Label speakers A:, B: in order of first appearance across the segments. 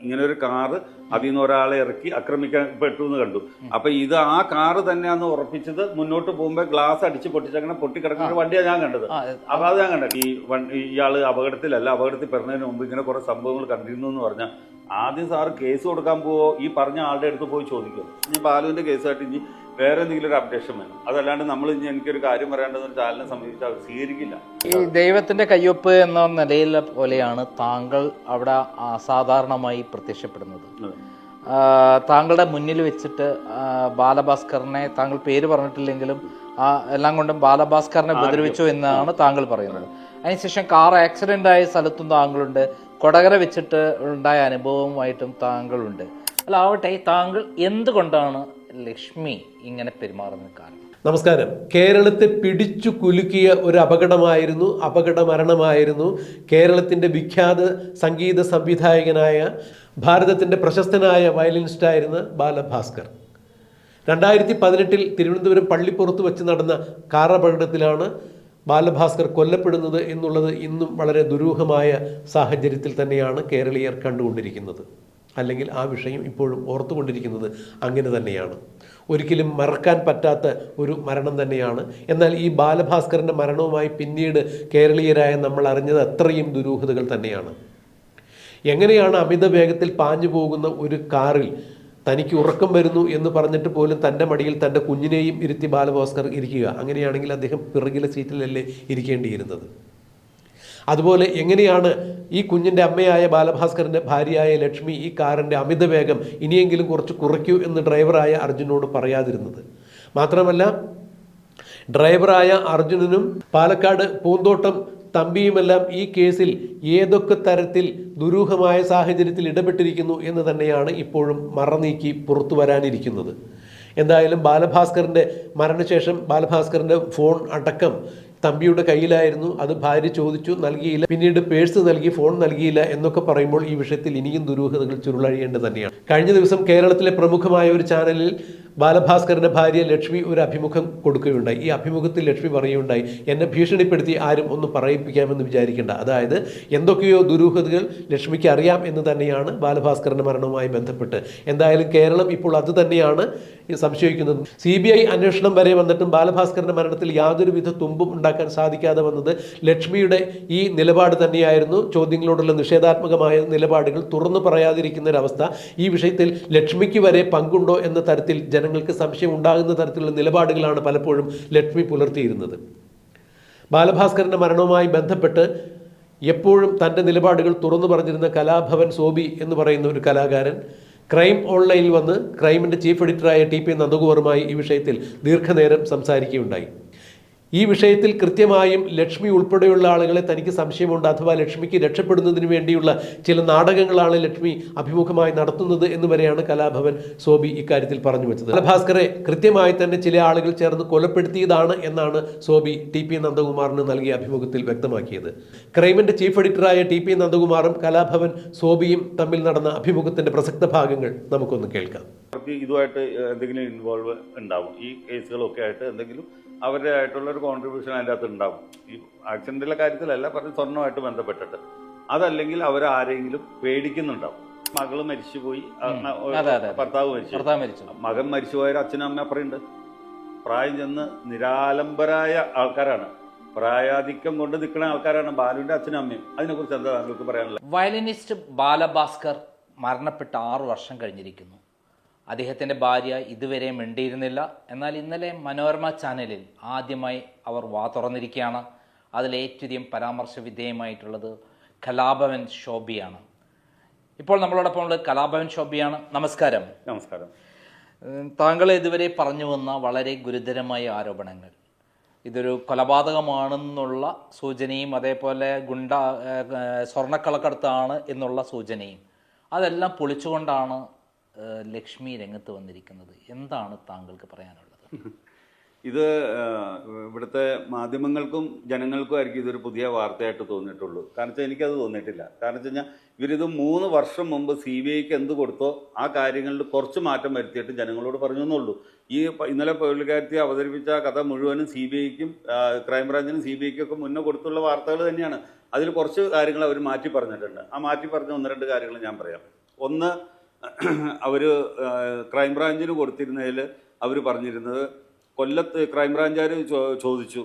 A: ഇങ്ങനെ ഒരു കാറ് അതിൽ നിന്ന് ഒരാളെ ഇറക്കി ആക്രമിക്കാൻ പെട്ടു എന്ന് കണ്ടു. അപ്പൊ ഇത് ആ കാറ് തന്നെയാന്ന് ഉറപ്പിച്ചത് മുന്നോട്ട് പോകുമ്പോ ഗ്ലാസ് അടിച്ച് പൊട്ടിച്ചങ്ങനെ പൊട്ടിക്കിടക്കുന്ന ഒരു വണ്ടിയാണ് ഞാൻ കണ്ടത്. അപ്പൊ അത് ഞാൻ കണ്ടത് ഇയാള് അപകടത്തിലല്ല, അപകടത്തിൽ പെടുന്നതിന് മുമ്പ് ഇങ്ങനെ കുറെ സംഭവങ്ങൾ കണ്ടിരുന്നു എന്ന് പറഞ്ഞാൽ ആദ്യം സാറ് കേസ് കൊടുക്കാൻ പോവോ ഈ പറഞ്ഞ ആളുടെ അടുത്ത് പോയി ചോദിക്കും. ഇനി ബാലുവിന്റെ കേസായിട്ട് ഇനി വേറെ എന്തെങ്കിലും ഒരു അപ്ഡേഷൻ വേണം. അതല്ലാണ്ട് നമ്മൾ ഇനി എനിക്കൊരു കാര്യം പറയാണ്ടെന്ന് ചാനലിനെ സമീപിച്ച് അവർ സ്വീകരിക്കില്ല.
B: ഈ ദൈവത്തിന്റെ കയ്യൊപ്പ് എന്ന നിലയിലെ പോലെയാണ് താങ്കൾ അവിടെ അസാധാരണമായി പ്രത്യക്ഷപ്പെടുന്നത്. താങ്കളുടെ മുന്നിൽ വെച്ചിട്ട് ബാലഭാസ്കറിനെ, താങ്കൾ പേര് പറഞ്ഞിട്ടില്ലെങ്കിലും എല്ലാം കൊണ്ടും ബാലഭാസ്കറിനെ ഉപദ്രവിച്ചു എന്നാണ് താങ്കൾ പറയുന്നത്. അതിനുശേഷം കാർ ആക്സിഡന്റ് ആയ സ്ഥലത്തും താങ്കളുണ്ട്, കൊടകര വെച്ചിട്ട് ഉണ്ടായ അനുഭവവുമായിട്ടും താങ്കളുണ്ട്. അല്ല ആവട്ടെ, താങ്കൾ എന്തുകൊണ്ടാണ് ലക്ഷ്മി ഇങ്ങനെ പെരുമാറുന്ന കാരണം?
C: നമസ്കാരം. കേരളത്തെ പിടിച്ചു കുലുക്കിയ ഒരു അപകടമായിരുന്നു, അപകട മരണമായിരുന്നു കേരളത്തിൻ്റെ വിഖ്യാത സംഗീത സംവിധായകനായ ഭാരതത്തിൻ്റെ പ്രശസ്തനായ വയലിനിസ്റ്റായിരുന്ന ബാലഭാസ്കർ. 2018 തിരുവനന്തപുരം പള്ളിപ്പുറത്ത് വെച്ച് നടന്ന കാർ അപകടത്തിലാണ് ബാലഭാസ്കർ കൊല്ലപ്പെടുന്നത് എന്നുള്ളത് ഇന്നും വളരെ ദുരൂഹമായ സാഹചര്യത്തിൽ തന്നെയാണ് കേരളീയർ കണ്ടുകൊണ്ടിരിക്കുന്നത്. അല്ലെങ്കിൽ ആ വിഷയം ഇപ്പോഴും ഓർത്തുകൊണ്ടിരിക്കുന്നത് അങ്ങനെ തന്നെയാണ്. ഒരിക്കലും മറക്കാൻ പറ്റാത്ത ഒരു മരണം തന്നെയാണ്. എന്നാൽ ഈ ബാലഭാസ്കറിൻ്റെ മരണവുമായി പിന്നീട് കേരളീയരായ നമ്മൾ അറിഞ്ഞത് അത്രയും ദുരൂഹതകൾ തന്നെയാണ്. എങ്ങനെയാണ് അമിത വേഗത്തിൽ പാഞ്ഞു പോകുന്ന ഒരു കാറിൽ തനിക്ക് ഉറക്കം വരുന്നു എന്ന് പറഞ്ഞിട്ട് പോലും തൻ്റെ മടിയിൽ തൻ്റെ കുഞ്ഞിനെയും ഇരുത്തി ബാലഭാസ്കർ ഇരിക്കുക? അങ്ങനെയാണെങ്കിൽ അദ്ദേഹം പിറകിലെ സീറ്റിലല്ലേ ഇരിക്കേണ്ടിയിരുന്നത്? അതുപോലെ എങ്ങനെയാണ് ഈ കുഞ്ഞിൻ്റെ അമ്മയായ ബാലഭാസ്കറിൻ്റെ ഭാര്യയായ ലക്ഷ്മി ഈ കാറിൻ്റെ അമിതവേഗം ഇനിയെങ്കിലും കുറച്ച് കുറയ്ക്കൂ എന്ന് ഡ്രൈവറായ അർജുനോട് പറയാതിരുന്നത്? മാത്രമല്ല, ഡ്രൈവറായ അർജുനനും പാലക്കാട് പൂന്തോട്ടം തമ്പിയുമെല്ലാം ഈ കേസിൽ ഏതൊക്കെ തരത്തിൽ ദുരൂഹമായ സാഹചര്യത്തിൽ ഇടപെട്ടിരിക്കുന്നു എന്ന് തന്നെയാണ് ഇപ്പോഴും മറനീക്കി പുറത്തു വരാനിരിക്കുന്നത്. എന്തായാലും ബാലഭാസ്കറിൻ്റെ മരണശേഷം ബാലഭാസ്കറിൻ്റെ ഫോൺ അടക്കം തമ്പിയുടെ കയ്യിലായിരുന്നു. അത് ഭാര്യ ചോദിച്ചു, നൽകിയില്ല. പിന്നീട് പേഴ്സ് നൽകി, ഫോൺ നൽകിയില്ല എന്നൊക്കെ പറയുമ്പോൾ ഈ വിഷയത്തിൽ ഇനിയും ദുരൂഹതകൾ ചുരുളഴിയേണ്ടത് തന്നെയാണ്. കഴിഞ്ഞ ദിവസം കേരളത്തിലെ പ്രമുഖമായ ഒരു ചാനലിൽ ബാലഭാസ്കറിൻ്റെ ഭാര്യ ലക്ഷ്മി ഒരു അഭിമുഖം കൊടുക്കുകയുണ്ടായി. ഈ അഭിമുഖത്തിൽ ലക്ഷ്മി പറയുകയുണ്ടായി, എന്നെ ഭീഷണിപ്പെടുത്തി ആരും ഒന്ന് പറയിപ്പിക്കാമെന്ന് വിചാരിക്കേണ്ട. അതായത് എന്തൊക്കെയോ ദുരൂഹതകൾ ലക്ഷ്മിക്ക് അറിയാം എന്ന് തന്നെയാണ് ബാലഭാസ്കറിൻ്റെ മരണവുമായി ബന്ധപ്പെട്ട്. എന്തായാലും കേരളം ഇപ്പോൾ അത് തന്നെയാണ് സംശയിക്കുന്നത്. CBI അന്വേഷണം വരെ വന്നിട്ടും ബാലഭാസ്കറിൻ്റെ മരണത്തിൽ യാതൊരുവിധ തുമ്പും ഉണ്ടാക്കാൻ സാധിക്കാതെ വന്നത് ലക്ഷ്മിയുടെ ഈ നിലപാട് തന്നെയായിരുന്നു. ചോദ്യങ്ങളോടുള്ള നിഷേധാത്മകമായ നിലപാടുകൾ തുറന്നു പറയാതിരിക്കുന്ന ഒരവസ്ഥ. ഈ വിഷയത്തിൽ ലക്ഷ്മിക്ക് വരെ പങ്കുണ്ടോ എന്ന തരത്തിൽ ജനങ്ങൾക്ക് സംശയം ഉണ്ടാകുന്ന തരത്തിലുള്ള നിലപാടുകളാണ് പലപ്പോഴും ലക്ഷ്മി പുലർത്തിയിരുന്നത്. ബാലഭാസ്കറിൻ്റെ മരണവുമായി ബന്ധപ്പെട്ട് എപ്പോഴും തൻ്റെ നിലപാടുകൾ തുറന്നു പറഞ്ഞിരുന്ന കലാഭവൻ സോബി എന്ന് പറയുന്ന ഒരു കലാകാരൻ ക്രൈം ഓൺലൈനിൽ വന്ന് ക്രൈമിൻ്റെ ചീഫ് എഡിറ്ററായ TP നന്ദകുമാറുമായി ഈ വിഷയത്തിൽ ദീർഘനേരം സംസാരിക്കുകയുണ്ടായി. ഈ വിഷയത്തിൽ കൃത്യമായും ലക്ഷ്മി ഉൾപ്പെടെയുള്ള ആളുകളെ തനിക്ക് സംശയമുണ്ട്, അഥവാ ലക്ഷ്മിക്ക് രക്ഷപ്പെടുന്നതിന് വേണ്ടിയുള്ള ചില നാടകങ്ങളാണ് ലക്ഷ്മി അഭിമുഖമായി നടത്തുന്നത് എന്ന് വരെയാണ് കലാഭവൻ സോബി ഇക്കാര്യത്തിൽ പറഞ്ഞു വെച്ചത്. ബാലഭാസ്കറെ കൃത്യമായി തന്നെ ചില ആളുകൾ ചേർന്ന് കൊലപ്പെടുത്തിയതാണ് എന്നാണ് സോബി TP നന്ദകുമാറിന് നൽകിയ അഭിമുഖത്തിൽ വ്യക്തമാക്കിയത്. ക്രൈമിൻ്റെ ചീഫ് എഡിറ്ററായ TP നന്ദകുമാറും കലാഭവൻ സോബിയും തമ്മിൽ നടന്ന അഭിമുഖത്തിന്റെ പ്രസക്ത ഭാഗങ്ങൾ നമുക്കൊന്ന് കേൾക്കാം.
A: ഇതുമായിട്ട് എന്തെങ്കിലും ഇൻവോൾവ് ഉണ്ടാവും, ഈ കേസുകളൊക്കെ ആയിട്ട് എന്തെങ്കിലും അവരുടെ ആയിട്ടുള്ള ഒരു കോൺട്രിബ്യൂഷൻ അതിൻ്റെ അകത്ത് ഉണ്ടാവും. ഈ ആക്സിഡന്റിലെ കാര്യത്തിലല്ല, പറഞ്ഞ് സ്വർണ്ണമായിട്ട് ബന്ധപ്പെട്ടിട്ട്. അതല്ലെങ്കിൽ അവരാരെങ്കിലും പേടിക്കുന്നുണ്ടാവും. മകള് മരിച്ചുപോയി, ഭർത്താവ് മരിച്ചു, മകൻ മരിച്ചുപോയ അച്ഛനും അമ്മ അപ്പുറമുണ്ട്. പ്രായം ചെന്ന് നിരാലംബരായ ആൾക്കാരാണ്, പ്രായാധിക്യം കൊണ്ട് നിൽക്കുന്ന ആൾക്കാരാണ് ബാലുവിന്റെ അച്ഛനും അമ്മയും. അതിനെക്കുറിച്ച് എന്താ താങ്കൾക്ക് പറയാനുള്ളത്?
B: വയലിനിസ്റ്റ് ബാലഭാസ്കർ മരണപ്പെട്ട് 6 വർഷം കഴിഞ്ഞിരിക്കുന്നു. അദ്ദേഹത്തിൻ്റെ ഭാര്യ ഇതുവരെ മിണ്ടിയിരുന്നില്ല. എന്നാൽ ഇന്നലെ മനോരമ ചാനലിൽ ആദ്യമായി അവർ വാ തുറന്നിരിക്കുകയാണ്. അതിലേറ്റവും പരാമർശ വിധേയമായിട്ടുള്ളത് കലാഭവൻ ശോഭിയാണ്. ഇപ്പോൾ നമ്മളോടൊപ്പം ഉള്ളത് കലാഭവൻ ശോഭിയാണ്. നമസ്കാരം.
A: നമസ്കാരം.
B: താങ്കൾ ഇതുവരെ പറഞ്ഞു വന്ന വളരെ ഗുരുതരമായ ആരോപണങ്ങൾ, ഇതൊരു കൊലപാതകമാണെന്നുള്ള സൂചനയും അതേപോലെ സ്വർണ്ണക്കളക്കടത്താണ് എന്നുള്ള സൂചനയും, അതെല്ലാം പൊളിച്ചുകൊണ്ടാണ് ലക്ഷ്മി രംഗത്ത് വന്നിരിക്കുന്നത്. എന്താണ് താങ്കൾക്ക് പറയാനുള്ളത്?
A: ഇത് ഇവിടുത്തെ മാധ്യമങ്ങൾക്കും ജനങ്ങൾക്കും ആയിരിക്കും ഇതൊരു പുതിയ വാർത്തയായിട്ട് തോന്നിയിട്ടുള്ളൂ. കാരണം വെച്ചാൽ എനിക്കത് തോന്നിയിട്ടില്ല. കാരണം വെച്ച് കഴിഞ്ഞാൽ ഇവരിത് 3 വർഷം മുമ്പ് CBIക്ക് എന്ത് കൊടുത്തോ ആ കാര്യങ്ങളിൽ കുറച്ച് മാറ്റം വരുത്തിയിട്ട് ജനങ്ങളോട് പറഞ്ഞു എന്നുള്ളൂ. ഈ ഇന്നലെ പുള്ളിക്കാരത്തി അവതരിപ്പിച്ച കഥ മുഴുവനും CBIക്കും ക്രൈംബ്രാഞ്ചിനും CBIക്കും ഒക്കെ മുന്നേ കൊടുത്തുള്ള വാർത്തകൾ തന്നെയാണ്. അതിൽ കുറച്ച് കാര്യങ്ങൾ അവർ മാറ്റി പറഞ്ഞിട്ടുണ്ട്. ആ മാറ്റി പറഞ്ഞ 1-2 കാര്യങ്ങൾ ഞാൻ പറയാം. ഒന്ന്, അവർ ക്രൈംബ്രാഞ്ചിന് കൊടുത്തിരുന്നതിൽ അവർ പറഞ്ഞിരുന്നത്, കൊല്ലത്ത് ക്രൈംബ്രാഞ്ചുകാർ ചോദിച്ചു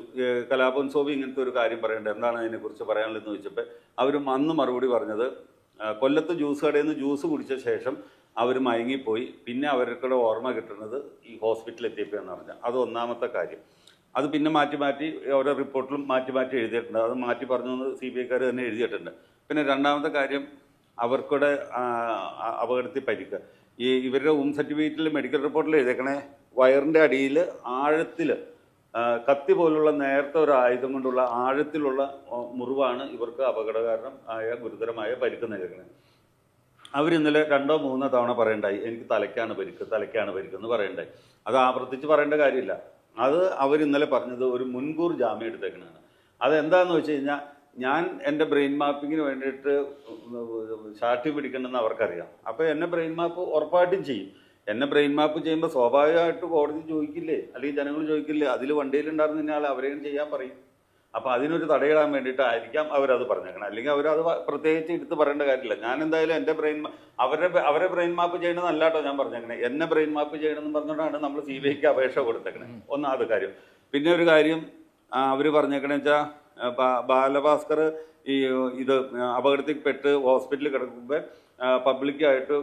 A: കലാപം സോബി ഇങ്ങനത്തെ ഒരു കാര്യം പറയേണ്ടത്, എന്താണ് അതിനെക്കുറിച്ച് പറയാനുള്ളതെന്ന് ചോദിച്ചപ്പോൾ അവർ അന്ന് മറുപടി പറഞ്ഞത്, കൊല്ലത്ത് ജ്യൂസ് കടയിൽ നിന്ന് ജ്യൂസ് കുടിച്ച ശേഷം അവർ മയങ്ങിപ്പോയി, പിന്നെ അവർക്കുടെ ഓർമ്മ കിട്ടുന്നത് ഈ ഹോസ്പിറ്റലിൽ എത്തിയപ്പോഴെന്ന് പറഞ്ഞാൽ. അത് ഒന്നാമത്തെ കാര്യം. അത് പിന്നെ മാറ്റി മാറ്റി ഓരോ റിപ്പോർട്ടിലും മാറ്റി മാറ്റി എഴുതിയിട്ടുണ്ട്. അത് മാറ്റി പറഞ്ഞു CBIക്കാർ തന്നെ എഴുതിയിട്ടുണ്ട്. പിന്നെ രണ്ടാമത്തെ കാര്യം, അവർക്കുടെ അപകടത്തിൽ പരിക്ക്. ഈ ഇവരുടെ സർട്ടിഫിക്കറ്റിൽ മെഡിക്കൽ റിപ്പോർട്ടിൽ എഴുതിയേക്കണേ, വയറിൻ്റെ അടിയിൽ ആഴത്തിൽ കത്തി പോലുള്ള നേരത്തെ ഒരു ആയുധം കൊണ്ടുള്ള ആഴത്തിലുള്ള മുറിവാണ് ഇവർക്ക് അപകടകാരണം ആയ ഗുരുതരമായ പരിക്ക് നൽകണത്. അവരിന്നലെ 2 or 3 തവണ പറയണ്ടായി, എനിക്ക് തലയ്ക്കാണ് പരിക്ക് എന്ന് പറയണ്ടായി. അത് ആവർത്തിച്ച് പറയേണ്ട കാര്യമില്ല. അത് അവരിന്നലെ പറഞ്ഞത് ഒരു മുൻകൂർ ജാമ്യം എടുത്തേക്കണതാണ്. അതെന്താണെന്ന് വെച്ച് കഴിഞ്ഞാൽ, ഞാൻ എൻ്റെ ബ്രെയിൻ മാപ്പിങ്ങിന് വേണ്ടിയിട്ട് ശാഠ്യം പിടിക്കണമെന്ന് അവർക്കറിയാം. അപ്പോൾ എന്നെ ബ്രെയിൻ മാപ്പ് ഉറപ്പായിട്ടും ചെയ്യും. എന്നെ ബ്രെയിൻ മാപ്പ് ചെയ്യുമ്പോൾ സ്വാഭാവികമായിട്ട് കോടതി ചോദിക്കില്ലേ, അല്ലെങ്കിൽ ജനങ്ങൾ ചോദിക്കില്ലേ, അതിൽ വണ്ടിയിലുണ്ടായിരുന്നതിനാൽ അവരെയും ചെയ്യാൻ പറയും. അപ്പോൾ അതിനൊരു തടയിടാൻ വേണ്ടിയിട്ടായിരിക്കാം അവരത് പറഞ്ഞേക്കണം. അല്ലെങ്കിൽ അവരത് പ്രത്യേകിച്ച് എടുത്ത് പറയേണ്ട കാര്യമില്ല. ഞാൻ എന്തായാലും എൻ്റെ അവരെ ബ്രെയിൻ മാപ്പ് ചെയ്യണമെന്നല്ലാട്ടോ ഞാൻ പറഞ്ഞേക്കണേ, എന്നെ ബ്രെയിൻ മാപ്പ് ചെയ്യണമെന്ന് പറഞ്ഞുകൊണ്ടാണ് നമ്മൾ CBIക്ക് അപേക്ഷ കൊടുത്തേക്കണേ. ഒന്നാമത് കാര്യം. പിന്നെ ഒരു കാര്യം അവർ പറഞ്ഞേക്കണേ വെച്ചാൽ, ബാലഭാസ്കർ ഇത് അപകടത്തിൽപ്പെട്ട് ഹോസ്പിറ്റലിൽ കിടക്കുമ്പോൾ പബ്ലിക്കായിട്ട്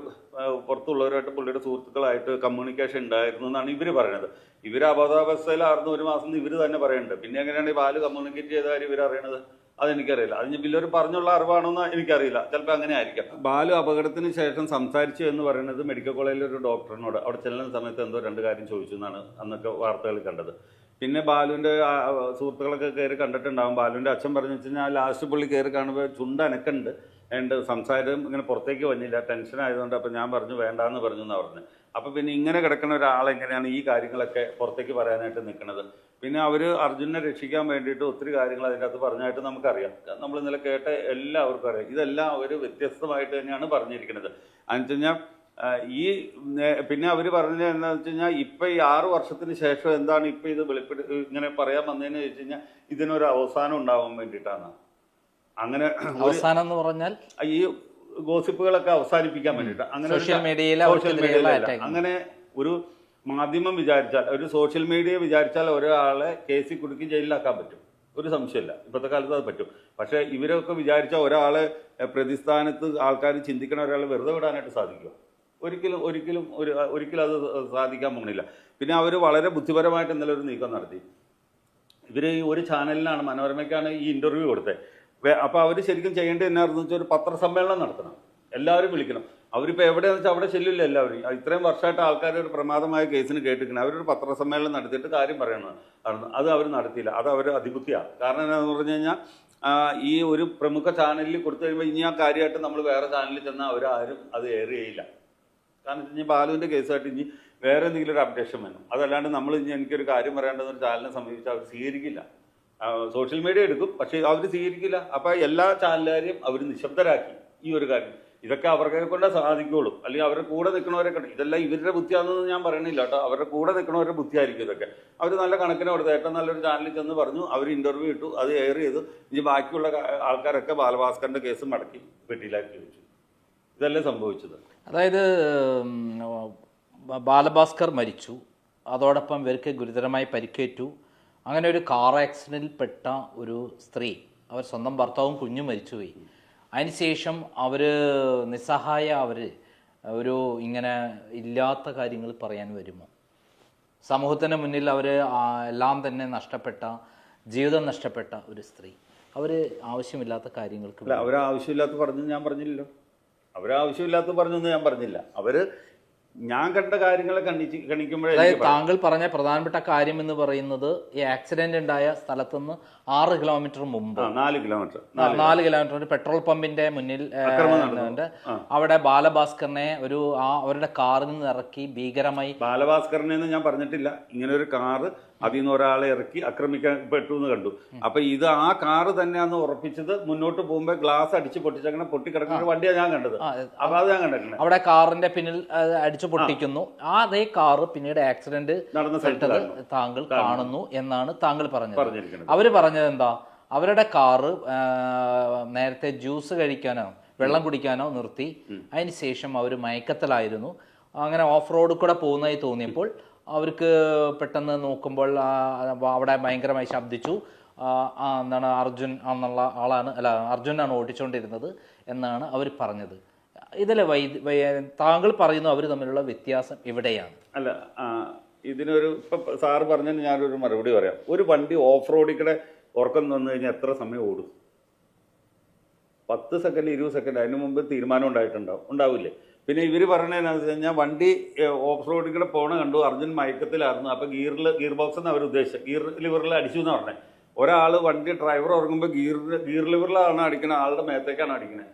A: പുറത്തുള്ളവരുമായിട്ട് പുള്ളിയുടെ സുഹൃത്തുക്കളായിട്ട് കമ്മ്യൂണിക്കേഷൻ ഉണ്ടായിരുന്നു എന്നാണ് ഇവർ പറയുന്നത്. ഇവർ അബോധാവസ്ഥയിലായിരുന്നു 1 മാസം ഇവർ തന്നെ പറയുന്നുണ്ട്. പിന്നെ എങ്ങനെയാണ് ഈ ബാല് കമ്മ്യൂണിക്കേറ്റ് ചെയ്ത കാര്യം ഇവർ അറിയണത്? അതെനിക്കറിയില്ല. അതിന് ബില്ലൊരു പറഞ്ഞുള്ള അറിവാണോന്ന് എനിക്കറിയില്ല. ചിലപ്പോൾ അങ്ങനെ ആയിരിക്കാം. ബാലു അപകടത്തിന് ശേഷം സംസാരിച്ചു എന്ന് പറയുന്നത് മെഡിക്കൽ കോളേജിലെ ഒരു ഡോക്ടറിനോട് അവിടെ ചെല്ലുന്ന സമയത്ത് എന്തോ 2 കാര്യം ചോദിച്ചു എന്നാണ് അന്നൊക്കെ വാർത്തകളിൽ കണ്ടത്. പിന്നെ ബാലുവിൻ്റെ സുഹൃത്തുക്കളൊക്കെ കയറി കണ്ടിട്ടുണ്ടാകും. ബാലുവിൻ്റെ അച്ഛൻ പറഞ്ഞു വെച്ച് കഴിഞ്ഞാൽ ലാസ്റ്റ് പുള്ളി കയറി കാണുമ്പോൾ ചുണ്ടനക്കുണ്ട്, എൻ്റെ സംസാരം ഇങ്ങനെ പുറത്തേക്ക് വന്നില്ല, ടെൻഷൻ ആയതുകൊണ്ട്. അപ്പോൾ ഞാൻ പറഞ്ഞു വേണ്ടാന്ന് പറഞ്ഞു എന്നാണ് പറഞ്ഞത്. അപ്പോൾ പിന്നെ ഇങ്ങനെ കിടക്കുന്ന ഒരാളെങ്ങനെയാണ് ഈ കാര്യങ്ങളൊക്കെ പുറത്തേക്ക് പറയാനായിട്ട് നിൽക്കുന്നത്? പിന്നെ അവർ അർജുനെ രക്ഷിക്കാൻ വേണ്ടിയിട്ട് ഒത്തിരി കാര്യങ്ങൾ അതിൻ്റെ അകത്ത് പറഞ്ഞായിട്ട് നമുക്കറിയാം. നമ്മൾ ഇന്നലെ കേട്ട എല്ലാവർക്കും അറിയാം. ഇതെല്ലാം അവർ വ്യത്യസ്തമായിട്ട് തന്നെയാണ് പറഞ്ഞിരിക്കുന്നത്. അതെന്ന് വെച്ച് കഴിഞ്ഞാൽ പിന്നെ അവർ പറഞ്ഞത് എന്താണെന്ന് വെച്ച് കഴിഞ്ഞാൽ, ഇപ്പം ഈ 6 വർഷത്തിന് ശേഷം എന്താണ് ഇപ്പം ഇത് ഇങ്ങനെ പറയാൻ വന്നതെന്ന് വെച്ച് കഴിഞ്ഞാൽ, ഇതിനൊരു അവസാനം ഉണ്ടാവാൻ വേണ്ടിയിട്ടാണ്. അങ്ങനെ
B: അവസാനം എന്ന് പറഞ്ഞാൽ
A: ഈ ഗോസിപ്പുകളൊക്കെ അവസാനിപ്പിക്കാൻ വേണ്ടിയിട്ട് അങ്ങനെ
B: സോഷ്യൽ മീഡിയയിൽ
A: അങ്ങനെ ഒരു മാധ്യമം വിചാരിച്ചാൽ, ഒരു സോഷ്യൽ മീഡിയ വിചാരിച്ചാൽ ഒരാളെ കേസിൽ കുടുക്കി ജയിലിലാക്കാൻ പറ്റും. ഒരു സംശയമില്ല, ഇപ്പോഴത്തെ കാലത്ത് അത് പറ്റും. പക്ഷേ ഇവരൊക്കെ വിചാരിച്ചാൽ ഒരാളെ പ്രതിസ്ഥാനത്ത് ആൾക്കാർ ചിന്തിക്കണ ഒരാളെ വെറുതെ വിടാനായിട്ട് സാധിക്കുമോ? ഒരിക്കലും അത് സാധിക്കാൻ പോകുന്നില്ല. പിന്നെ അവർ വളരെ ബുദ്ധിപരമായിട്ട് ഇന്നലെ ഒരു നീക്കം നടത്തി. ഇവർ ഈ ഒരു ചാനലിനാണ്, മനോരമയ്ക്കാണ് ഈ ഇൻ്റർവ്യൂ കൊടുത്തത്. അപ്പോൾ അവർ ശരിക്കും ചെയ്യേണ്ടത് എന്നായിരുന്നു വെച്ചാൽ ഒരു പത്രസമ്മേളനം നടത്തണം, എല്ലാവരും വിളിക്കണം. അവരിപ്പോൾ എവിടെയാണെന്ന് വെച്ചാൽ അവിടെ ചെല്ലില്ല എല്ലാവരും. ഇത്രയും വർഷമായിട്ട് ആൾക്കാർ ഒരു പ്രമാദമായ കേസിന് കേട്ടിരിക്കണം. അവരൊരു പത്രസമ്മേളനം നടത്തിയിട്ട് കാര്യം പറയണം. അത് അവർ നടത്തിയില്ല. അത് അവർ അതിബുദ്ധിയാണ്. കാരണം എന്താണെന്ന് പറഞ്ഞു കഴിഞ്ഞാൽ, ഈ ഒരു പ്രമുഖ ചാനലിൽ കൊടുത്തു കഴിയുമ്പോൾ ഇനി ആ കാര്യമായിട്ട് നമ്മൾ വേറെ ചാനലിൽ ചെന്നാൽ അവരാരും അത് എയർ ചെയ്യില്ല. കാരണം ഇനി ബാലുവിൻ്റെ കേസായിട്ട് ഇനി വേറെ എന്തെങ്കിലും ഒരു അപ്ഡേഷൻ വേണം. അതല്ലാണ്ട് നമ്മൾ ഇനി എനിക്കൊരു കാര്യം പറയേണ്ടതെന്നൊരു ചാനലിനെ സമീപിച്ച് അവർ സ്വീകരിക്കില്ല. സോഷ്യൽ മീഡിയ എടുക്കും, പക്ഷേ അവർ സ്വീകരിക്കില്ല. അപ്പോൾ എല്ലാ ചാനലുകാരെയും അവർ നിശബ്ദരാക്കി ഈ ഒരു കാര്യം. ഇതൊക്കെ അവർക്ക് കൊണ്ടേ സാധിക്കുകയുള്ളൂ. അല്ലെങ്കിൽ അവരുടെ കൂടെ നിൽക്കണവരൊക്കെ, ഇതെല്ലാം ഇവരുടെ ബുദ്ധിയാണെന്ന് ഞാൻ പറയണില്ല കേട്ടോ, അവരുടെ കൂടെ നിൽക്കണവരുടെ ബുദ്ധിയായിരിക്കും ഇതൊക്കെ. അവർ നല്ല കണക്കിന് കൊടുത്ത് ഏറ്റവും നല്ലൊരു ചാനലിൽ ചെന്ന് പറഞ്ഞു, അവർ ഇൻ്റർവ്യൂ ഇട്ടു, അത് എയർ ചെയ്തു. ഇനി ബാക്കിയുള്ള ആൾക്കാരൊക്കെ ബാലഭാസ്കറിൻ്റെ കേസ് മടക്കി പെട്ടിയിലാക്കി വെച്ചു. ഇതല്ലേ സംഭവിച്ചത്.
B: അതായത് ബാലഭാസ്കർ മരിച്ചു, അതോടൊപ്പം ഇവർക്ക് ഗുരുതരമായി പരിക്കേറ്റു. അങ്ങനെ ഒരു കാർ ആക്സിഡൻറ്റിൽപ്പെട്ട ഒരു സ്ത്രീ, അവർ സ്വന്തം ഭർത്താവും കുഞ്ഞും മരിച്ചുപോയി. അതിനുശേഷം അവർ നിസ്സഹായ, അവർ ഒരു ഇങ്ങനെ ഇല്ലാത്ത കാര്യങ്ങൾ പറയാൻ വരുമോ? സമൂഹത്തിന് മുന്നിൽ അവർ എല്ലാം തന്നെ നഷ്ടപ്പെട്ട, ജീവിതം നഷ്ടപ്പെട്ട ഒരു സ്ത്രീ, അവർ ആവശ്യമില്ലാത്ത കാര്യങ്ങൾക്ക്
A: അല്ല, അവരാവശ്യമില്ലാത്ത പറഞ്ഞു ഞാൻ പറഞ്ഞില്ലല്ലോ. അവരാവശ്യമില്ലാത്ത പറഞ്ഞൊന്നും ഞാൻ പറഞ്ഞില്ല. ഞാൻ കണ്ട കാര്യങ്ങളെ കണിക്കുമ്പോഴേ,
B: അതായത് താങ്കൾ പറഞ്ഞ പ്രധാനപ്പെട്ട കാര്യം എന്ന് പറയുന്നത്, ഈ ആക്സിഡന്റ് ഉണ്ടായ സ്ഥലത്തുനിന്ന് 6 കിലോമീറ്റർ മുമ്പ്
A: 4
B: കിലോമീറ്റർ പെട്രോൾ പമ്പിന്റെ മുന്നിൽ അവിടെ ബാലഭാസ്കറിനെ അവരുടെ കാറിൽ നിന്ന് ഇറക്കി ഭീകരമായി.
A: ബാലഭാസ്കറിനെ ഞാൻ പറഞ്ഞിട്ടില്ല. ഇങ്ങനെ ഒരു കാറ് അതിൽ നിന്ന് ഒരാളെ ഇറക്കി ആക്രമിക്കപ്പെട്ടു എന്ന് കണ്ടു. അപ്പൊ ഇത് ആ കാറ് തന്നെയാന്ന് ഉറപ്പിച്ചത്. മുന്നോട്ട് പോകുമ്പോൾ ഗ്ലാസ് അടിച്ച് പൊട്ടിച്ചങ്ങനെ പൊട്ടിക്കിടക്കുന്ന വണ്ടിയാണ് ഞാൻ കണ്ടത്. അപ്പൊ അത് ഞാൻ കണ്ടിട്ടുണ്ട്.
B: അവിടെ കാറിന്റെ പിന്നിൽ അടിച്ചു പൊട്ടിക്കുന്നു. അതേ കാറ് പിന്നീട് ആക്സിഡന്റ്
A: നടന്ന സ്ഥലത്ത്
B: താങ്കൾ കാണുന്നു എന്നാണ് താങ്കൾ പറഞ്ഞത്. അവര് പറഞ്ഞത് എന്താ? അവരുടെ കാറ് നേരത്തെ ജ്യൂസ് കഴിക്കാനോ വെള്ളം കുടിക്കാനോ നിർത്തി. അതിന് ശേഷം അവർ മയക്കത്തിലായിരുന്നു. അങ്ങനെ ഓഫ് റോഡ് കൂടെ പോകുന്നതായി തോന്നിയപ്പോൾ അവർക്ക് പെട്ടെന്ന് നോക്കുമ്പോൾ അവിടെ ഭയങ്കരമായി ശബ്ദിച്ചു. എന്താണ് അർജുൻ എന്നുള്ള ആളാണ്, അല്ല അർജുനാണ് ഓടിച്ചുകൊണ്ടിരുന്നത് എന്നാണ് അവർ പറഞ്ഞത്. ഇതിലെ താങ്കൾ പറയുന്നു അവർ തമ്മിലുള്ള വ്യത്യാസം എവിടെയാണ്?
A: അല്ല, ഇതിനൊരു ഇപ്പം സാറ് പറഞ്ഞതിന് ഞാനൊരു മറുപടി പറയാം. ഒരു വണ്ടി ഓഫ് റോഡിൽ ഉറക്കം വന്നു കഴിഞ്ഞാൽ എത്ര സമയം ഓടും? 10 സെക്കൻഡ് 20 സെക്കൻഡ്, അതിന് മുമ്പ് തീരുമാനം ഉണ്ടാവില്ലേ? പിന്നെ ഇവർ പറഞ്ഞതെന്നു വെച്ച് കഴിഞ്ഞാൽ വണ്ടി ഓഫ് റോഡിൽ കൂടെ പോണ കണ്ടു, അർജുൻ മയക്കത്തിലായിരുന്നു. അപ്പോൾ ഗിയർ ബോക്സ് എന്ന് അവർ ഉദ്ദേശിച്ചത് ഗിയർ ലിവറിൽ അടിച്ചു എന്ന് പറഞ്ഞത്. ഒരാൾ വണ്ടി ഡ്രൈവർ ഉറങ്ങുമ്പോൾ ഗിയർ ലിവറിലാണ് അടിക്കണത്, ആളുടെ മേത്തേക്കാണ് അടിക്കണത്.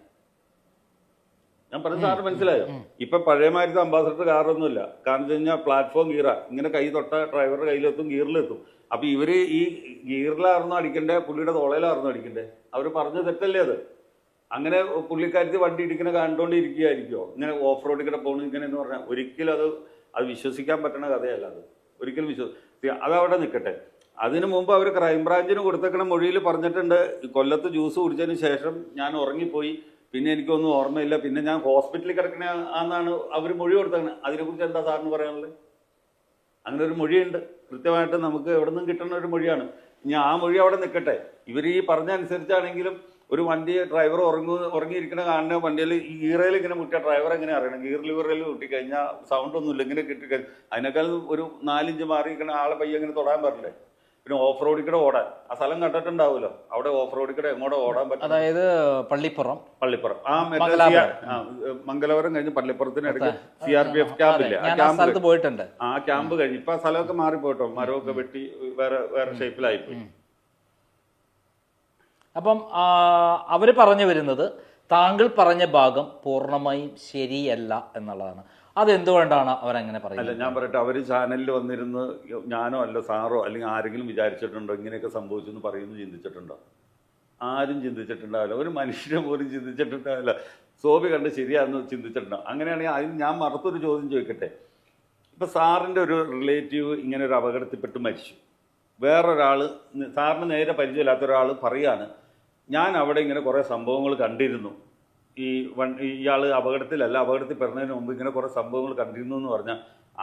A: ഞാൻ പറഞ്ഞ സാറ് മനസ്സിലായോ? ഇപ്പം പഴയമാതിരി അംബാസഡർ കാറൊന്നുമില്ല. കാരണം വെച്ച് കഴിഞ്ഞാൽ പ്ലാറ്റ്ഫോം ഗിയറാ, ഇങ്ങനെ കൈ തൊട്ട ഡ്രൈവറുടെ കയ്യിലെത്തും, ഗിയറിലെത്തും. അപ്പം ഇവർ ഈ ഗിയറിലായിരുന്നു അടിക്കണ്ടേ, പുള്ളിയുടെ തോളയിലായിരുന്നു അടിക്കണ്ടേ? അവർ പറഞ്ഞ തെറ്റല്ലേ അത്? അങ്ങനെ പുള്ളിക്കാരത്തി വണ്ടി ഇടിക്കണ കണ്ടുകൊണ്ടിരിക്കുകയായിരിക്കുമോ ഇങ്ങനെ ഓഫ് റോഡിൽ കൂടെ പോകുന്നു ഇങ്ങനെ എന്ന് പറഞ്ഞാൽ? ഒരിക്കലും അത് വിശ്വസിക്കാൻ പറ്റുന്ന കഥയല്ല അത്. ഒരിക്കലും അതവിടെ നിൽക്കട്ടെ. അതിനു മുമ്പ് അവർ ക്രൈംബ്രാഞ്ചിന് കൊടുത്തേക്കണ മൊഴിയിൽ പറഞ്ഞിട്ടുണ്ട്, കൊല്ലത്ത് ജ്യൂസ് കുടിച്ചതിന് ശേഷം ഞാൻ ഉറങ്ങിപ്പോയി, പിന്നെ എനിക്കൊന്നും ഓർമ്മയില്ല, പിന്നെ ഞാൻ ഹോസ്പിറ്റലിൽ കിടക്കണ ആണെന്നാണ് അവർ മൊഴി കൊടുത്തേക്കണത്. അതിനെക്കുറിച്ച് എന്താ സാറിന് പറയാനുള്ളത്? അങ്ങനെ ഒരു മൊഴിയുണ്ട്, കൃത്യമായിട്ട് നമുക്ക് എവിടെ നിന്നും കിട്ടുന്ന ഒരു മൊഴിയാണ്. ഇനി ആ മൊഴി അവിടെ നിൽക്കട്ടെ. ഇവർ ഈ പറഞ്ഞ അനുസരിച്ചാണെങ്കിലും ഒരു വണ്ടി ഡ്രൈവർ ഉറങ്ങിയിരിക്കണ കാണുന്ന വണ്ടിയിൽ ഈ ഗീറയിൽ ഇങ്ങനെ മുട്ടിയ ഡ്രൈവർ എങ്ങനെ അറിയണം? ഗിയർ ലിവറിൽ മുട്ടിക്കഴിഞ്ഞാൽ സൗണ്ട് ഒന്നുമില്ല, ഇങ്ങനെ കിട്ടിക്കഴിഞ്ഞാൽ അതിനേക്കാൾ ഒരു 4 ഇഞ്ച് മാറിയിരിക്കണ ആളെ പയ്യെ ഇങ്ങനെ തൊടാൻ പറ്റില്ലേ? പിന്നെ ഓഫ് റോഡിൽ കൂടെ ഓടാൻ ആ സ്ഥലം കണ്ടിട്ടുണ്ടാവുമല്ലോ, അവിടെ ഓഫ് റോഡിൽ കൂടെ എങ്ങോട്ട് ഓടാൻ പറ്റും?
B: അതായത് പള്ളിപ്പുറം
A: ആ മംഗലപുരം കഴിഞ്ഞ് പള്ളിപ്പുറത്തിനിടയ്ക്ക് CRPF ക്യാമ്പില്ലേ, ആ ക്യാമ്പ് കഴിഞ്ഞ് ഇപ്പൊ ആ സ്ഥലമൊക്കെ മാറിപ്പോട്ടോ, മരമൊക്കെ വെട്ടി വേറെ ഷേപ്പിലായിപ്പോയി.
B: അപ്പം അവർ പറഞ്ഞു വരുന്നത് താങ്കൾ പറഞ്ഞ ഭാഗം പൂർണ്ണമായും ശരിയല്ല എന്നുള്ളതാണ്. അതെന്തുകൊണ്ടാണ് അവരങ്ങനെ പറയുന്നത്?
A: അല്ല, ഞാൻ പറയട്ടെ, അവർ ചാനലിൽ വന്നിരുന്ന് ഞാനോ അല്ല സാറോ അല്ലെങ്കിൽ ആരെങ്കിലും വിചാരിച്ചിട്ടുണ്ടോ ഇങ്ങനെയൊക്കെ സംഭവിച്ചെന്ന് പറയുന്നു? ചിന്തിച്ചിട്ടുണ്ടോ? ആരും ചിന്തിച്ചിട്ടുണ്ടാവില്ല. ഒരു മനുഷ്യനെ പോലും ചിന്തിച്ചിട്ടുണ്ടാവില്ല. സോബി കണ്ട് ശരിയാണെന്ന് ചിന്തിച്ചിട്ടുണ്ടോ? അങ്ങനെയാണെങ്കിൽ അതിന് ഞാൻ മറുത്തൊരു ചോദ്യം ചോദിക്കട്ടെ. ഇപ്പം സാറിൻ്റെ ഒരു റിലേറ്റീവ് ഇങ്ങനെ ഒരു അപകടത്തിൽപ്പെട്ട് മരിച്ചു. വേറൊരാൾ, സാറിന് നേരെ പരിചയമില്ലാത്ത ഒരാൾ പറയാണ്, ഞാൻ അവിടെ ഇങ്ങനെ കുറേ സംഭവങ്ങൾ കണ്ടിരുന്നു, ഇയാൾ അപകടത്തിലല്ല, അപകടത്തിൽ പെടുന്നതിന് മുമ്പ് ഇങ്ങനെ കുറേ സംഭവങ്ങൾ കണ്ടിരുന്നു എന്ന് പറഞ്ഞാൽ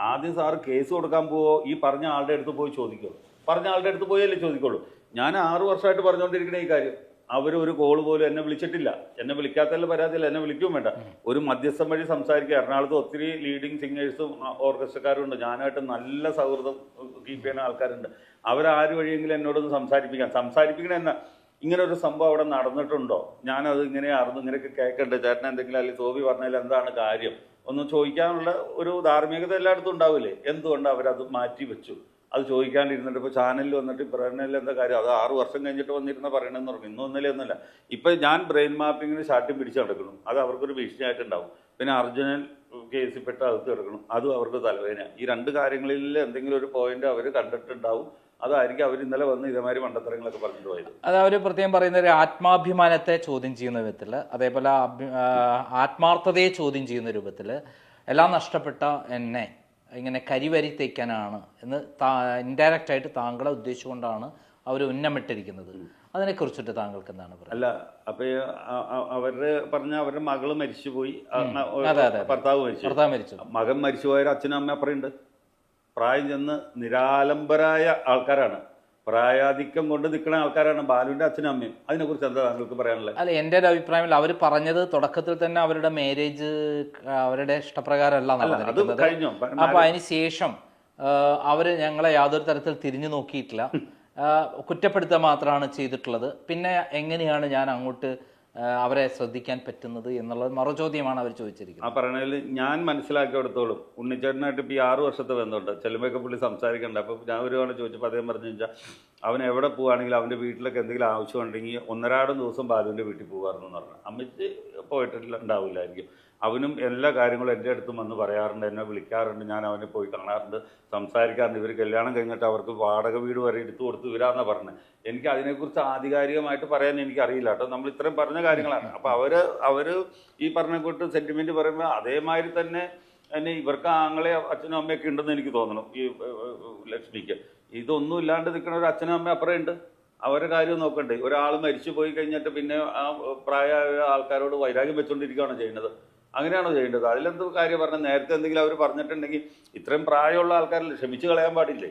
A: ആദ്യം സാറ് കേസ് കൊടുക്കാൻ പോവോ? ഈ പറഞ്ഞ ആളുടെ അടുത്ത് പോയി ചോദിക്കുള്ളൂ. പറഞ്ഞ ആളുടെ അടുത്ത് പോയല്ലേ ചോദിക്കുള്ളൂ. ഞാൻ 6 വർഷമായിട്ട് പറഞ്ഞുകൊണ്ടിരിക്കണ ഈ കാര്യം. അവർ ഒരു കോള് പോലും എന്നെ വിളിച്ചിട്ടില്ല. എന്നെ വിളിക്കാത്തതിൽ പരാതിയില്ല, എന്നെ വിളിക്കുകയും വേണ്ട. ഒരു മധ്യസ്ഥം വഴി സംസാരിക്കുക. എറണാകുളത്ത് ഒത്തിരി ലീഡിങ് സിംഗേഴ്സും ഓർക്കസ്ട്രക്കാരും ഉണ്ട്. ഞാനായിട്ട് നല്ല സൗഹൃദം കീപ്പ് ചെയ്യുന്ന ആൾക്കാരുണ്ട്. അവരാര് വഴിയെങ്കിലും എന്നോടൊന്ന് സംസാരിപ്പിക്കണ എന്നാ ഇങ്ങനെ ഒരു സംഭവം അവിടെ നടന്നിട്ടുണ്ടോ? ഞാനത് ഇങ്ങനെയായിരുന്നു, ഇങ്ങനെയൊക്കെ കേൾക്കണ്ടേ, ചേട്ടൻ എന്തെങ്കിലും അല്ലെങ്കിൽ സോബി പറഞ്ഞാൽ എന്താണ് കാര്യം ഒന്ന് ചോദിക്കാനുള്ള ഒരു ധാർമ്മികത എല്ലായിടത്തും ഉണ്ടാവില്ലേ? എന്തുകൊണ്ട് അവരത് മാറ്റി വെച്ചു? അത് ചോദിക്കാണ്ടിരുന്നിട്ട് ഇപ്പോൾ ചാനലിൽ വന്നിട്ട് പറയണതിൽ എന്താ കാര്യം? അത് 6 വർഷം കഴിഞ്ഞിട്ട് വന്നിരുന്ന പറയണമെന്ന് പറഞ്ഞു. ഒന്നുമില്ല. ഇപ്പം ഞാൻ ബ്രെയിൻ മാപ്പിങ്ങിന് ശാഠ്യം പിടിച്ച് നടക്കണം, അത് അവർക്കൊരു ഭീഷണിയായിട്ടുണ്ടാവും. പിന്നെ അർജുനൻ കേസിൽപ്പെട്ട് അകത്ത് കിടക്കണം, അതും അവർക്ക് തലവേദന. ഈ 2 കാര്യങ്ങളിൽ എന്തെങ്കിലും ഒരു പോയിന്റ് അവർ കണ്ടിട്ടുണ്ടാവും. അതായിരിക്കും അവർ ഇന്നലെ വന്ന് ഇതേമാതിരി മണ്ടത്തരങ്ങളൊക്കെ പറഞ്ഞിട്ട് പോയത്.
B: അത് അവർ പ്രത്യേകം പറയുന്ന ഒരു ആത്മാഭിമാനത്തെ ചോദ്യം ചെയ്യുന്ന വിധത്തിൽ, അതേപോലെ ആത്മാർത്ഥതയെ ചോദ്യം ചെയ്യുന്ന രൂപത്തിൽ, എല്ലാം നഷ്ടപ്പെട്ട എന്നെ ഇങ്ങനെ കരിവരി തേക്കാനാണ് എന്ന് ഇൻഡയറക്റ്റ് ആയിട്ട് താങ്കളെ ഉദ്ദേശിച്ചുകൊണ്ടാണ് അവർ ഉന്നമിട്ടിരിക്കുന്നത്. അതിനെക്കുറിച്ചിട്ട് താങ്കൾക്ക് എന്താണ് പറയുക?
A: അല്ല, അപ്പൊ അവര് പറഞ്ഞ അവരുടെ മകള് മരിച്ചുപോയി, ഭർത്താവ് മരിച്ചു. മകൻ മരിച്ചുപോയ അച്ഛനും അമ്മ അപ്പുറമുണ്ട്. പ്രായം ചെന്ന് നിരാലംബരായ ആൾക്കാരാണ്, പ്രായാധിക്യം കൊണ്ട് നിൽക്കുന്ന ആൾക്കാരാണ് ബാലുവിന്റെ അച്ഛനും അമ്മയും. അതിനെക്കുറിച്ച് എന്താ താങ്കൾക്ക് പറയാനുള്ളത്?
B: അല്ല, എൻ്റെ ഒരു അഭിപ്രായത്തിൽ അവർ പറഞ്ഞത് തുടക്കത്തിൽ തന്നെ അവരുടെ മാരേജ് അവരുടെ ഇഷ്ടപ്രകാരമല്ല നടന്നിരിക്കുന്നത്. അപ്പൊ അതിന് ശേഷം അവർ ഞങ്ങളെ യാതൊരു തരത്തിൽ തിരിഞ്ഞു നോക്കിയിട്ടില്ല, കുറ്റപ്പെടുത്തുക മാത്രമാണ് ചെയ്തിട്ടുള്ളത്. പിന്നെ എങ്ങനെയാണ് ഞാൻ അങ്ങോട്ട് അവരെ ശ്രദ്ധിക്കാൻ പറ്റുന്നത് എന്നുള്ള മറുചോദ്യമാണ് അവർ ചോദിച്ചിരിക്കുന്നത്.
A: ആ പറഞ്ഞതിൽ ഞാൻ മനസ്സിലാക്കിയെടുത്തോളും ഉണ്ണിച്ചേട്ടനായിട്ട് ഇപ്പോൾ ഈ 6 വർഷത്തെ ബന്ധമുണ്ട്. ചെല്ലുമ്പോഴൊക്കെ പുള്ളി സംസാരിക്കണ്ട. അപ്പോൾ ഞാൻ ഒരു തവണ ചോദിച്ചപ്പോൾ അദ്ദേഹം പറഞ്ഞു വെച്ചാൽ അവൻ എവിടെ പോവുകയാണെങ്കിലും അവൻ്റെ വീട്ടിലൊക്കെ എന്തെങ്കിലും ആവശ്യമുണ്ടെങ്കിൽ 1.5 ദിവസം ബാലുവിൻ്റെ വീട്ടിൽ പോകുമായിരുന്നു എന്ന് പറഞ്ഞു. അമ്മച്ച് പോയിട്ടില്ല, ഉണ്ടാവില്ലായിരിക്കും. അവനും എല്ലാ കാര്യങ്ങളും എൻ്റെ അടുത്തും വന്ന് പറയാറുണ്ട്, എന്നെ വിളിക്കാറുണ്ട്, ഞാൻ അവനെ പോയി കാണാറുണ്ട്, സംസാരിക്കാറുണ്ട്. ഇവർ കല്യാണം കഴിഞ്ഞിട്ട് അവർക്ക് വാടക വീട് വരെ എടുത്തു കൊടുത്ത് ഇവരാന്നാണ് പറഞ്ഞത്. എനിക്ക് അതിനെക്കുറിച്ച് ആധികാരികമായിട്ട് പറയാൻ എനിക്കറിയില്ല കേട്ടോ. നമ്മൾ ഇത്രയും പറഞ്ഞ കാര്യങ്ങളാണ്. അപ്പോൾ അവർ ഈ പറഞ്ഞ കൂട്ട് സെൻറ്റിമെൻറ്റ് പറയുമ്പോൾ അതേമാതിരി തന്നെ ഇവർക്ക് ആങ്ങളെ അച്ഛനും അമ്മയൊക്കെ ഉണ്ടെന്ന് എനിക്ക് തോന്നണം. ഈ ലക്ഷ്മിക്ക് ഇതൊന്നും ഇല്ലാണ്ട് നിൽക്കുന്ന ഒരു അച്ഛനും അമ്മയും അപ്പുറം ഉണ്ട്. അവരുടെ കാര്യം നോക്കണ്ടേ? ഒരാൾ മരിച്ചു പോയി കഴിഞ്ഞിട്ട് പിന്നെ ആ പ്രായമായ ആൾക്കാരോട് വൈരാഗ്യം വെച്ചുകൊണ്ടിരിക്കുകയാണോ ചെയ്യുന്നത്? അങ്ങനെയാണോ ചെയ്യേണ്ടത്? അതിലെന്തോ കാര്യം പറഞ്ഞാൽ നേരത്തെ എന്തെങ്കിലും അവർ പറഞ്ഞിട്ടുണ്ടെങ്കിൽ ഇത്രയും പ്രായമുള്ള ആൾക്കാരല്ലേ, ക്ഷമിച്ച് കളയാൻ പാടില്ലേ?